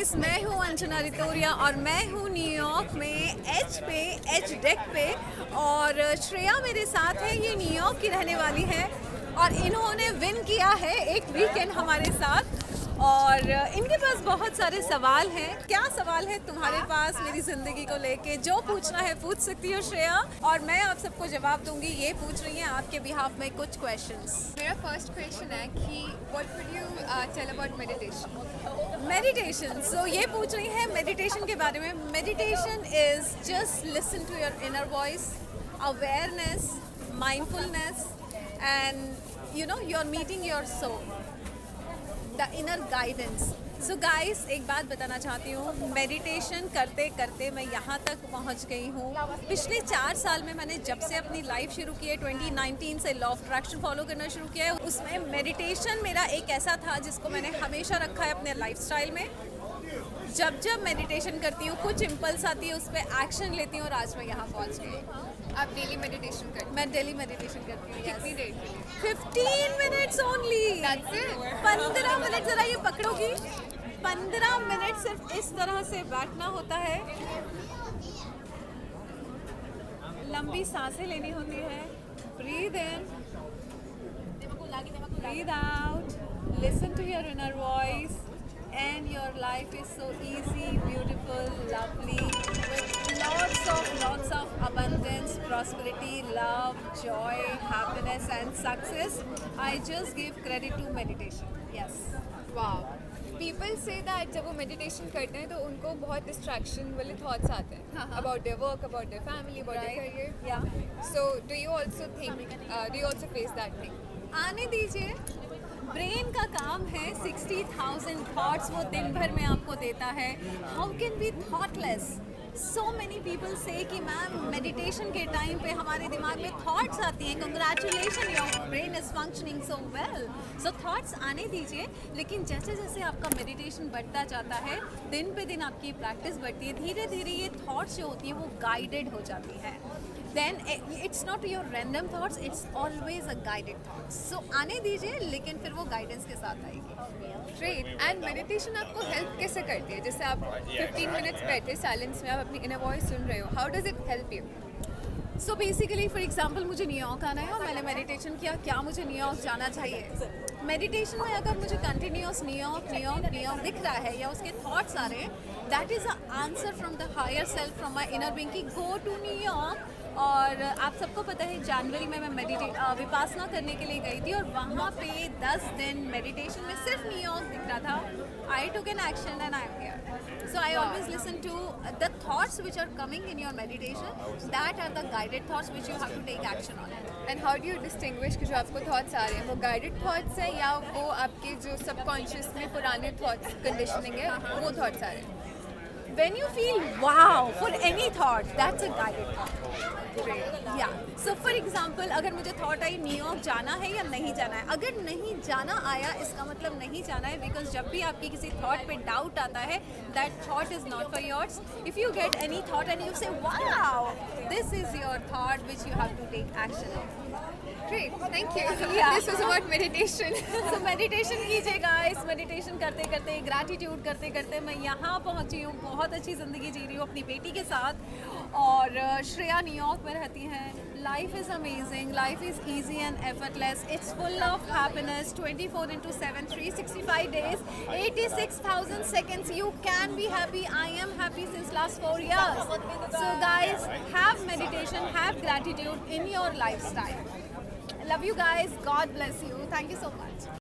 Guys, मैं हूँ अंजना रितोरिया और मैं हूँ न्यूयॉर्क में एच डेक पे। और श्रेया मेरे साथ है, ये न्यूयॉर्क की रहने वाली है और इन्होंने विन किया है एक वीकेंड हमारे साथ। और इनके पास बहुत सारे सवाल हैं। क्या सवाल है तुम्हारे पास मेरी ज़िंदगी को लेके? जो पूछना है पूछ सकती हो श्रेया, और मैं आप सबको जवाब दूंगी। ये पूछ रही हैं आपके बिहाफ में कुछ क्वेश्चंस। मेरा फर्स्ट क्वेश्चन है कि what would you tell about meditation? Meditation, so ये पूछ रही है मेडिटेशन के बारे में। Meditation is just listen to your inner voice, awareness, mindfulness, and you know you are meeting your soul, the inner guidance. So guys, एक बात बताना चाहती हूँ, मेडिटेशन करते करते मैं यहाँ तक पहुँच गई हूँ। पिछले 4 साल में मैंने जब से अपनी लाइफ शुरू की है, 2019 से लॉ ऑफ अट्रैक्शन फॉलो करना शुरू किया है, उसमें मेडिटेशन मेरा एक ऐसा था जिसको मैंने हमेशा रखा है अपने लाइफस्टाइल में। जब जब मेडिटेशन करती हूँ, कुछ इम्पल्स आती है, उस पर एक्शन लेती हूँ और आज मैं यहाँ पहुँच गई। आप डेली मेडिटेशन करते मैं डेली मेडिटेशन करती हूँ। कितनी देर के लिए? 15 minutes only. That's it? 15 minute. जरा ये पकड़ोगी? 15 मिनट सिर्फ इस तरह से बैठना होता है, लंबी सांसें लेनी होती है, breathe in, breathe out, listen to your inner voice, and your life is so easy, beautiful, lovely, with lots of abundance, prosperity, love, joy, happiness and success. I just give credit to meditation. Yes. वाह, people say that जब वो meditation करते हैं तो उनको बहुत distraction वाले thoughts आते हैं about their work, about their family, about their career. Yeah. So do you also think, do you also face that thing? आने दीजिए। ब्रेन का काम है 60,000 थॉट्स वो दिन भर में आपको देता है। How can be thoughtless? So many people से कि मैम मेडिटेशन के टाइम पे हमारे दिमाग में थॉट्स आती हैं। Congratulation, your brain is functioning so well. So thoughts आने दीजिए, लेकिन जैसे जैसे आपका मेडिटेशन बढ़ता जाता है, दिन पे दिन आपकी प्रैक्टिस बढ़ती है, धीरे धीरे ये थॉट्स जो होती हैं वो गाइडेड हो जाती हैं। Then it's not your random thoughts, it's always a guided thoughts. So आने दीजिए, लेकिन फिर वो गाइडेंस के साथ आएगी। ग्रेट। एंड मेडिटेशन आपको हेल्प कैसे करती है? जैसे आप 15 मिनट्स बैठे साइलेंस में, आप अपनी इनर वॉइस सुन रहे हो, how does it help you? So basically for example मुझे न्यूयॉर्क आना है और मैंने मेडिटेशन किया, क्या मुझे न्यूयॉर्क जाना चाहिए? मेडिटेशन में अगर मुझे कंटिन्यूस न्यूयॉर्क न्यूयॉर्क न्यूयॉर्क दिख रहा है या उसके थॉट्स आ रहे हैं, that is a answer from the higher self, from my inner being कि गो टू न्यूयॉर्क। और आप सबको पता है जनवरी में मैं विपासना करने के लिए गई थी और वहाँ पे 10 दिन मेडिटेशन में सिर्फ न्यूयॉर्क दिख रहा था। I took an action and I am here. So I always listen to the thoughts which are coming in your meditation, that are the guided thoughts which you have to take action on it. And how do you distinguish कि जो आपको thoughts आ रहे हैं वो guided thoughts हैं या वो आपके जो सबकॉन्शियस में पुराने थॉट्स कंडीशनिंग है वो थॉट्स आ रहे हैं? When you feel wow for any thought, that's a guided thought. Yeah. So for example, अगर मुझे thought आई न्यूयॉर्क जाना है या नहीं जाना है, अगर नहीं जाना आया इसका मतलब नहीं जाना है, because जब भी आपकी किसी thought पे doubt आता है, that thought is not for yours. If you get any thought and you say wow, this is your thought which you have to take action on. Great, thank you. Yeah. This was about meditation. So meditation कीजिए guys, meditation करते करते, gratitude करते करते मैं यहाँ पहुँची हूँ, बहुत अच्छी ज़िंदगी जी रही हूँ अपनी बेटी के साथ। और श्रेया न्यूयॉर्क में रहती हैं। Life is amazing, life is easy and effortless, it's full of happiness, 24/7, 365 days, 86,000 seconds, you can be happy. I am happy since last 4 years. So guys, have meditation, have gratitude in your lifestyle. Love you guys, God bless you, thank you so much.